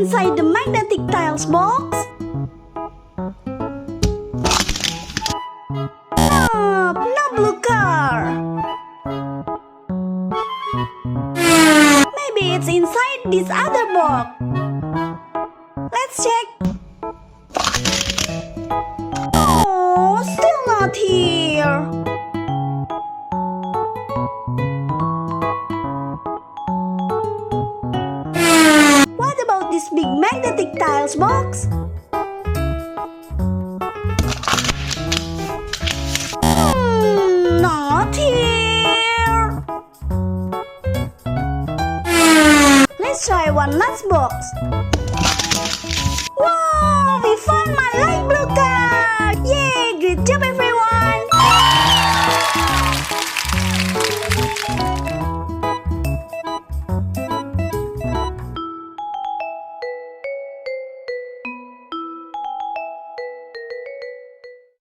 inside the magnetic tiles box? No blue car. Maybe it's inside this other box. Let's check. Oh, still not here. What about this big magnetic tiles box? Not here. Let's try one last box. Wow, we found my